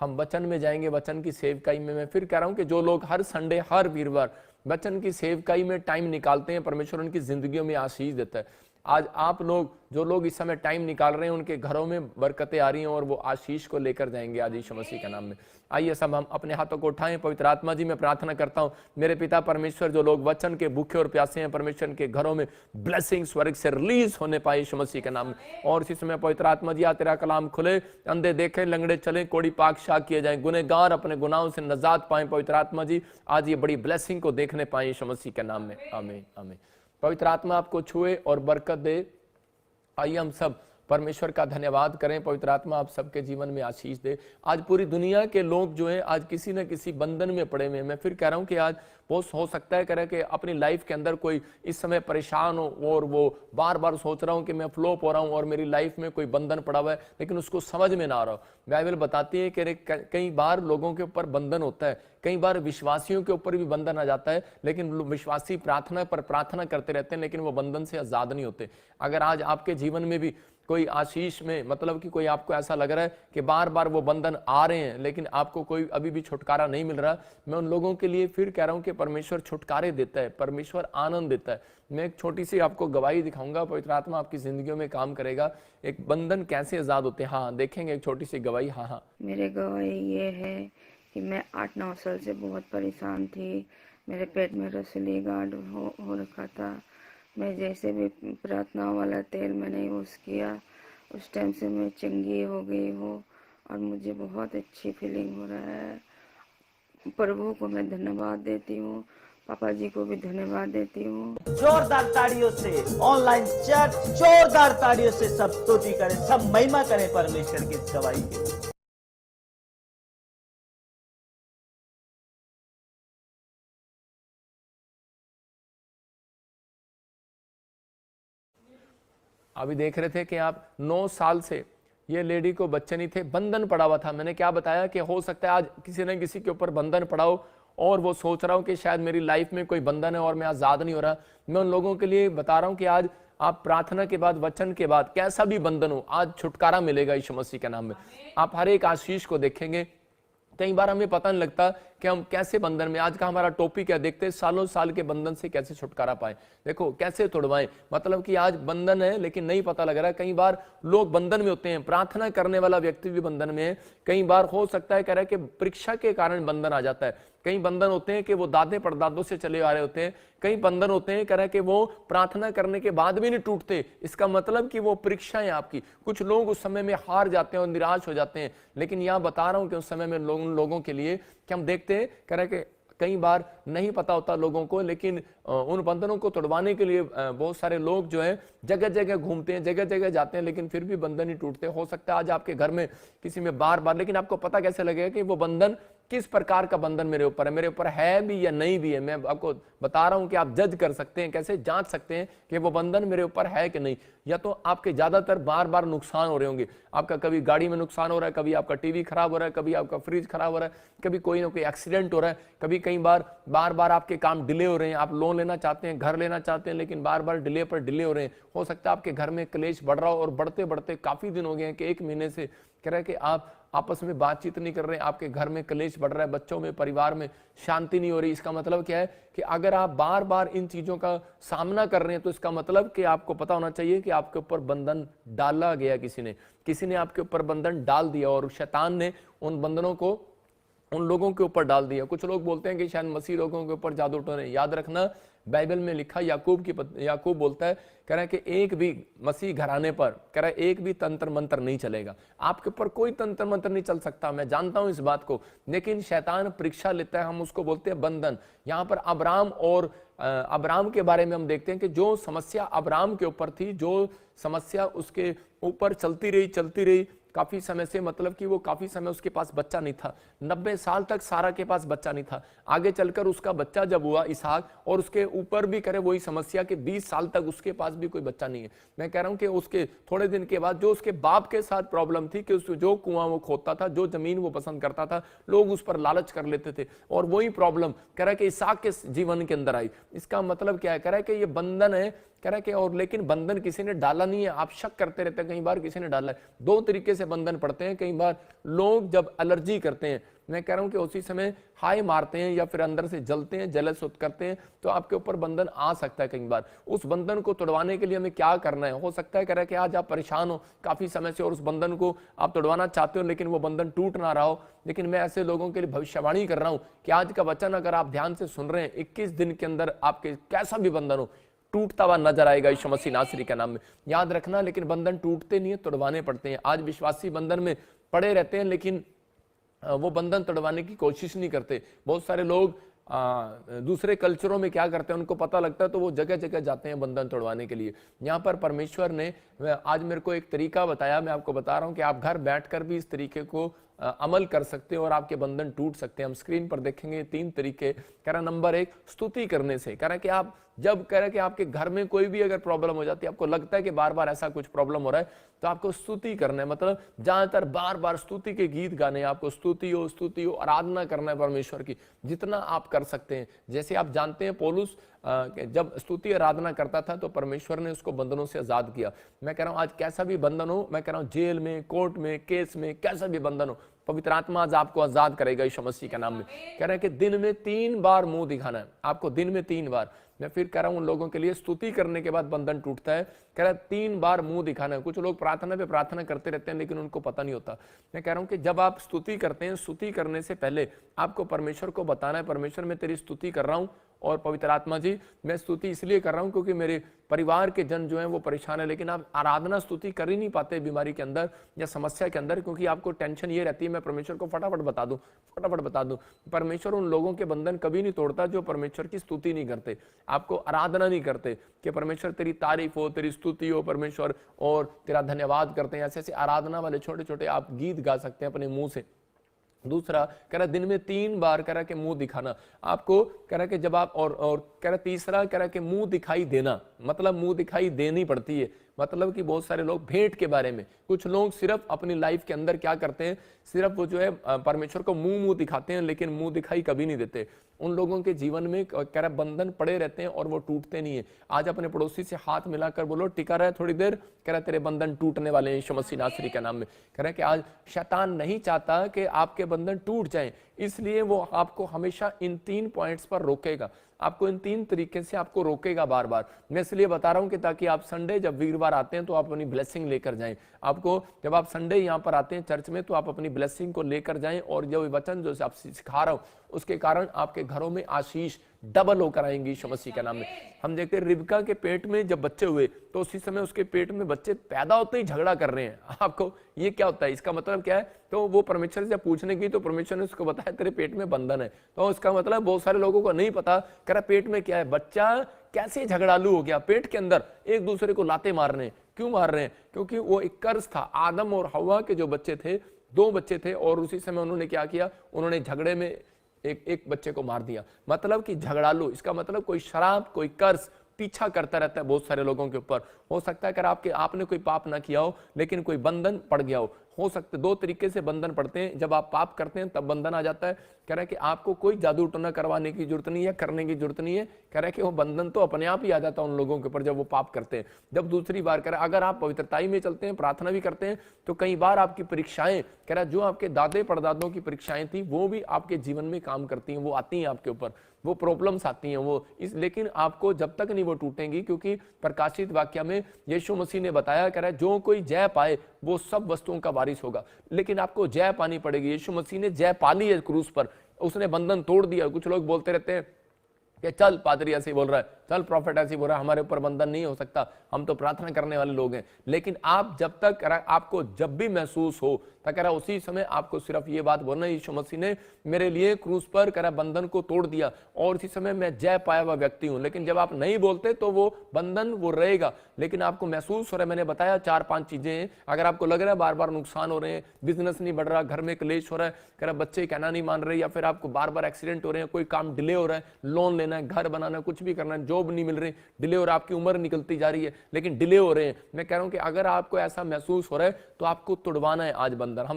हम वचन में जाएंगे, वचन की सेवकाई में। मैं फिर कह रहा हूं कि जो लोग हर संडे, हर वीरवार वचन की सेवकाई में टाइम निकालते हैं, परमेश्वर उनकी जिंदगियों में आशीष देता है। आज आप लोग, जो लोग इस समय टाइम निकाल रहे हैं, उनके घरों में बरकतें आ रही हैं और वो आशीष को लेकर जाएंगे आज यीशु मसीह के नाम में। आइए सब हम अपने हाथों को उठाएं। पवित्र आत्मा जी, मैं प्रार्थना करता हूं मेरे पिता परमेश्वर, जो लोग वचन के भूखे और प्यासे हैं, परमेश्वर के घरों में ब्लेसिंग स्वर्ग से रिलीज होने पाए यीशु मसीह के नाम में। और इसी समय पवित्र आत्मा जी, तेरा कलाम खुले, अंधे देखें, लंगड़े चले, कोड़ी पाक शाक किए जाए, गुनहगार अपने गुनाहों से नजात पाएं। पवित्र आत्मा जी, आज ये बड़ी ब्लेसिंग को देखने पाए यीशु मसीह के नाम में। आमीन आमीन। पवित्र आत्मा आपको छुए और बरकत दे। आइए हम सब परमेश्वर का धन्यवाद करें। पवित्र आत्मा आप सबके जीवन में आशीष दे। आज पूरी दुनिया के लोग जो है आज किसी न किसी बंधन में पड़े हुए हैं। मैं फिर कह रहा हूं कि आज बहुत हो सकता है करे कि अपनी लाइफ के अंदर कोई इस समय परेशान हो और वो बार बार सोच रहा हूं कि मैं फ्लॉप हो रहा हूं और मेरी लाइफ में कोई बंधन पड़ा हुआ है, लेकिन उसको समझ में ना आ रहा हो। बाइबल बताती है कि कई बार लोगों के ऊपर बंधन होता है, कई बार विश्वासियों के ऊपर भी बंधन आ जाता है, लेकिन विश्वासी प्रार्थना पर प्रार्थना करते रहते हैं, लेकिन वो बंधन से आजाद नहीं होते। अगर आज आपके जीवन में भी कोई आशीष में, मतलब कि कोई आपको ऐसा लग रहा है कि बार बार वो बंधन आ रहे हैं लेकिन आपको कोई अभी भी छुटकारा नहीं मिल रहा, मैं उन लोगों के लिए फिर कह रहा हूं कि परमेश्वर छुटकारे देता है, परमेश्वर आनंद देता है। मैं एक छोटी सी आपको गवाही दिखाऊंगा, पवित्र आत्मा आपकी जिंदगियों में काम करेगा। एक बंधन कैसे आजाद होते हैं, हाँ देखेंगे एक छोटी सी गवाही। हाँ, मेरे गवाही ये है कि मैं 8-9 साल से बहुत परेशान थी। मेरे पेट में रसोली गांठ हो रखा था। मैं जैसे भी प्रार्थना वाला तेल मैंने यूज़ किया, उस टाइम से मैं चंगी हो गई हूँ और मुझे बहुत अच्छी फीलिंग हो रहा है। प्रभु को मैं धन्यवाद देती हूँ, पापा जी को भी धन्यवाद देती हूँ। जोरदार ताड़ियों से ऑनलाइन चर्च, जोरदार ताड़ियों से सब स्तुति करें, सब महिमा करें परमेश्वर की गवाही के। अभी देख रहे थे कि आप 9 साल से ये लेडी को बच्चे नहीं थे, बंधन पड़ा हुआ था। मैंने क्या बताया कि हो सकता है आज किसी न किसी के ऊपर बंधन पड़ा हो और वो सोच रहा हूं कि शायद मेरी लाइफ में कोई बंधन है और मैं आजाद नहीं हो रहा। मैं उन लोगों के लिए बता रहा हूं कि आज आप प्रार्थना के बाद, वचन के बाद, कैसा भी बंधन हो, आज छुटकारा मिलेगा यीशु मसीह के नाम में। आप हर एक आशीष को देखेंगे। कई बार हमें पता नहीं लगता कि हम कैसे बंधन में, आज का हमारा टॉपिक है, देखते हैं सालों साल के बंधन से कैसे छुटकारा पाए। देखो कैसे तोड़वाएं, मतलब कि आज बंधन है लेकिन नहीं पता लग रहा है। कई बार लोग बंधन में होते हैं, प्रार्थना करने वाला व्यक्ति भी बंधन में है। कई बार हो सकता है कह रहा है कि परीक्षा के कारण बंधन आ जाता है। कई बंधन होते हैं कि वो दादे परदादों से चले आ रहे होते हैं। कई बंधन होते हैं कह रहा है कि वो प्रार्थना करने के बाद भी नहीं टूटते। इसका मतलब कि वो परीक्षाएं आपकी, कुछ लोग उस समय में हार जाते हैं और निराश हो जाते हैं। लेकिन यहां बता रहा हूं कि उस समय में लोगों के लिए कि हम देखते हैं कह रहा है कि कई बार नहीं पता होता लोगों को, लेकिन उन बंधनों को तोड़वाने के लिए बहुत सारे लोग जो है जगह जगह घूमते हैं, जगह जगह जाते हैं, लेकिन फिर भी बंधन ही टूटते। हो सकता है आज आपके घर में किसी में बार बार, लेकिन आपको पता कैसे लगेगा कि वो बंधन किस प्रकार का बंधन मेरे ऊपर है, मेरे ऊपर है भी या नहीं भी है। मैं आपको बता रहा हूं कि आप जज कर सकते हैं, कैसे जांच सकते हैं कि वो बंधन मेरे ऊपर है कि नहीं। या तो आपके ज्यादातर बार बार नुकसान हो रहे होंगे, आपका कभी गाड़ी में नुकसान हो रहा है, कभी आपका टीवी खराब हो रहा है, कभी आपका फ्रिज खराब हो रहा है, कभी कोई ना कोई एक्सीडेंट हो रहा है, कभी कई बार बार आपके काम डिले हो रहे हैं। आप लोन लेना चाहते हैं, घर लेना चाहते हैं, लेकिन बार बार डिले पर डिले हो रहे हैं। हो सकता है आपके घर में क्लेश बढ़ रहा हो और बढ़ते बढ़ते काफी दिन हो गए हैं कि 1 महीने से कह रहा है कि आप आपस में बातचीत नहीं कर रहे हैं, आपके घर में क्लेश बढ़ रहा है, बच्चों में, परिवार में शांति नहीं हो रही। इसका मतलब क्या है कि अगर आप बार बार इन चीजों का सामना कर रहे हैं तो इसका मतलब कि आपको पता होना चाहिए कि आपके ऊपर बंधन डाला गया, किसी ने आपके ऊपर बंधन डाल दिया और शैतान ने उन बंधनों को उन लोगों के ऊपर डाल दिया। कुछ लोग बोलते हैं कि शायद मसीह लोगों के ऊपर जादू टोने। याद रखना, बाइबल में लिखा, याकूब बोलता है, कह रहा है कि एक भी मसीह घराने पर, कह रहा है एक भी तंत्र मंत्र नहीं चलेगा। आपके ऊपर कोई तंत्र मंत्र नहीं चल सकता, मैं जानता हूं इस बात को, लेकिन शैतान परीक्षा लेता है, हम उसको बोलते हैं बंधन। यहां पर अब्राम के बारे में हम देखते हैं कि जो समस्या अब्राम के ऊपर थी, जो समस्या उसके ऊपर चलती रही काफी समय से, मतलब कि वो काफी समय उसके पास बच्चा नहीं था। 90 साल तक सारा के पास बच्चा नहीं था। आगे चलकर उसका बच्चा जब हुआ इसहाक, और उसके ऊपर भी करे वही समस्या कि 20 साल तक उसके पास भी कोई बच्चा नहीं है। मैं कह रहा हूं कि उसके थोड़े दिन के बाद जो उसके बाप के साथ प्रॉब्लम थी कि जो कुआं वो खोदता था, जो जमीन वो पसंद करता था, लोग उस पर लालच कर लेते थे, और वही प्रॉब्लम कह रहा है कि इसहाक के जीवन के अंदर आई। इसका मतलब क्या है, कह रहा है कि ये बंधन है कह रहा है कि और लेकिन बंधन किसी ने डाला नहीं है, आप शक करते रहते हैं कई बार किसी ने डाला है। दो तरीके से बंधन पड़ते हैं। कई बार लोग जब एलर्जी करते हैं, मैं कह रहा हूं कि उसी समय हाई मारते हैं या फिर अंदर से जलते हैं, जेलस करते हैं, तो आपके ऊपर बंधन आ सकता है। कई बार उस बंधन को तोड़वाने के लिए हमें क्या करना है? हो सकता है कह रहा है कि आज आप परेशान हो काफी समय से और उस बंधन को आप तोड़वाना चाहते हो लेकिन वो बंधन टूट ना रहा हो। लेकिन मैं ऐसे लोगों के लिए भविष्यवाणी कर रहा हूं कि आज का वचन अगर आप ध्यान से सुन रहे हैं, 21 दिन के अंदर आपके कैसा भी बंधन हो टूटता हुआ नजर आएगा यीशु मसीह नासरी के नाम में। याद रखना, लेकिन बंधन टूटते नहीं है, तोड़वाने पड़ते हैं। आज विश्वासी बंधन में पड़े रहते हैं लेकिन वो बंधन तोड़वाने की कोशिश नहीं करते। बहुत सारे लोग दूसरे कल्चरों में क्या करते हैं, उनको पता लगता है तो वो जगह जगह जाते हैं बंधन तोड़वाने के लिए। यहाँ पर परमेश्वर ने आज मेरे को एक तरीका बताया, मैं आपको बता रहा हूँ कि आप घर बैठकर भी इस तरीके को अमल कर सकते हो और आपके बंधन टूट सकते हैं। हम स्क्रीन पर देखेंगे 3 तरीके। कह रहा नंबर 1, स्तुति करने से। कह रहा कि आप जब कह रहा कि आपके घर में कोई भी अगर प्रॉब्लम हो जाती है, आपको लगता है कि बार बार ऐसा कुछ प्रॉब्लम हो रहा है, तो आपको स्तुति करना है। मतलब ज्यादातर बार बार स्तुति के गीत गाने, आपको स्तुति हो, आराधना करना है परमेश्वर की, जितना आप कर सकते हैं। जैसे आप जानते हैं पौलुस जब स्तुति आराधना करता था तो परमेश्वर ने उसको बंधनों से आजाद किया। मैं कह रहा हूं आज कैसा भी बंधन हो, मैं कह रहा हूं जेल में, कोर्ट में, केस में, कैसा भी बंधन हो, पवित्र आत्मा आज आपको आजाद करेगा यीशु मसीह के नाम में। कह रहे हैं कि दिन में 3 बार मुंह दिखाना है आपको, दिन में 3 बार। मैं फिर कह रहा हूं उन लोगों के लिए स्तुति करने के बाद बंधन टूटता है। कह रहा है 3 बार मुंह दिखाना है। कुछ लोग प्रार्थना पे प्रार्थना करते रहते हैं लेकिन उनको पता नहीं होता। मैं कह रहा हूं कि जब आप स्तुति करते हैं, स्तुति करने से पहले आपको परमेश्वर को बताना है, परमेश्वर मैं तेरी स्तुति कर रहा हूं और पवित्र आत्मा जी मैं स्तुति इसलिए कर रहा हूं क्योंकि मेरे परिवार के जन जो हैं वो परेशान है। लेकिन आप आराधना स्तुति कर ही नहीं पाते बीमारी के अंदर या समस्या के अंदर, क्योंकि आपको टेंशन ये रहती है मैं परमेश्वर को फटाफट बता दूं। परमेश्वर उन लोगों के बंधन कभी नहीं तोड़ता जो परमेश्वर की स्तुति नहीं करते, आपको आराधना नहीं करते कि परमेश्वर तेरी तारीफ हो, तेरी स्तुति हो परमेश्वर, और तेरा धन्यवाद करते हैं। ऐसे ऐसे आराधना वाले छोटे छोटे आप गीत गा सकते हैं अपने मुंह से। दूसरा कह रहा दिन में 3 बार कह रहा कि मुंह दिखाना आपको, कह रहा कि जब आप और कह रहा तीसरा कह रहा कि मुंह दिखाई देना, मतलब मुंह दिखाई देनी पड़ती है। मतलब कि बहुत सारे लोग भेंट के बारे में, कुछ लोग सिर्फ अपनी लाइफ के अंदर क्या करते हैं, सिर्फ वो जो है परमेश्वर को मुंह दिखाते हैं लेकिन मुंह दिखाई कभी नहीं देते। उन लोगों के जीवन में कह रहा बंधन पड़े रहते हैं और वो टूटते नहीं है। आज अपने पड़ोसी से हाथ मिलाकर बोलो टिका रहे थोड़ी देर, कह रहा तेरे बंधन टूटने वाले हैं यीशु मसीह नासरी के नाम में। कह रहा है कि आज शैतान नहीं चाहता कि आपके बंधन टूट जाएं, इसलिए वो आपको हमेशा इन 3 पॉइंट्स पर रोकेगा, आपको इन 3 तरीके से आपको रोकेगा बार बार। मैं इसलिए बता रहा हूं कि ताकि आप संडे जब वीरवार आते हैं तो आप अपनी ब्लेसिंग लेकर जाएं। आपको जब आप संडे यहाँ पर आते हैं चर्च में तो आप अपनी ब्लेसिंग को लेकर जाएं, और जो वचन जो आप सिखा रहा हूं उसके कारण आपके घरों में आशीष डबल होकर आएंगी यीशु मसीह के नाम में। हम देखते हैं रिबका के पेट में जब बच्चे हुए तो उसी समय उसके पेट में बच्चे पैदा होते ही झगड़ा कर रहे हैं। आपको ये क्या होता है, इसका मतलब क्या है? तो वो परमेश्वर से पूछने की तो परमेश्वर ने उसको बताया तेरे पेट में बंधन है। तो इसका मतलब बहुत सारे लोगों को नहीं पता, कह रहा पेट में क्या है, बच्चा कैसे झगड़ालू हो गया, पेट के अंदर एक दूसरे को लाते मार रहे हैं। क्यों मार रहे हैं? क्योंकि वो एक कर्ज था। आदम और हवा के जो बच्चे थे, 2 बच्चे थे, और उसी समय उन्होंने क्या किया, उन्होंने झगड़े में एक बच्चे को मार दिया। मतलब कि झगड़ालू, इसका मतलब कोई शराब, कोई कर्ज पीछा करता रहता है बहुत सारे लोगों के ऊपर। हो सकता है अगर आपने कोई पाप ना किया हो लेकिन कोई बंधन पड़ गया हो सकता है। 2 तरीके से बंधन पड़ते हैं, जब आप पाप करते हैं तब बंधन आ जाता है। कह रहा है कि आपको कोई जादू टोना करवाने की जरूरत नहीं है, करने की जरूरत नहीं है। कह रहा है कि वो बंधन तो अपने आप ही आ जाता है उन लोगों के ऊपर जब वो पाप करते हैं। जब दूसरी बार कह रहा है अगर आप पवित्रताई में चलते हैं, प्रार्थना भी करते हैं, तो कई बार आपकी परीक्षाएं, कह रहा है जो आपके दादे परदादों की परीक्षाएं थी वो भी आपके जीवन में काम करती हैं, वो आती हैं आपके ऊपर, वो प्रॉब्लम्स आती हैं वो लेकिन आपको जब तक नहीं वो टूटेंगी, क्योंकि प्रकाशित वाक्य में यीशु मसीह ने बताया, कह रहा है जो कोई जय पाए वो सब वस्तुओं का वारिस होगा। लेकिन आपको जय पानी पड़ेगी। यीशु मसीह ने जय पाली है क्रूस पर, उसने बंधन तोड़ दिया। कुछ लोग बोलते रहते हैं कि चल पादरी ऐसे बोल रहा है, चल प्रॉफिट ऐसे बोल रहा है, हमारे ऊपर बंधन नहीं हो सकता, हम तो प्रार्थना करने वाले लोग हैं। लेकिन आप जब तक आपको जब भी महसूस हो तो कह रहा उसी समय आपको सिर्फ ये बात बोलना, यीशु मसीह ने मेरे लिए क्रूस पर कह रहा बंधन को तोड़ दिया और इसी समय मैं जय पाया हुआ व्यक्ति हूं। लेकिन जब आप नहीं बोलते तो वो बंधन वो रहेगा। लेकिन आपको महसूस हो रहा है, मैंने बताया 4-5 चीजें हैं। अगर आपको लग रहा है बार बार नुकसान हो रहे हैं, बिजनेस नहीं बढ़ रहा, घर में क्लेश हो रहा है, कह रहा बच्चे कहना नहीं मान रहे, या फिर आपको बार बार एक्सीडेंट हो रहे हैं, कोई काम डिले हो रहा है, लोन लेना है, घर बनाना है, कुछ भी करना है, जॉब नहीं मिल रही, डिले हो रहा है, आपकी उम्र निकलती जा रही है लेकिन डिले हो रहे हैं, मैं कह रहा हूं कि अगर आपको ऐसा महसूस हो रहा है तो आपको तुड़वाना है आज बंधन। हम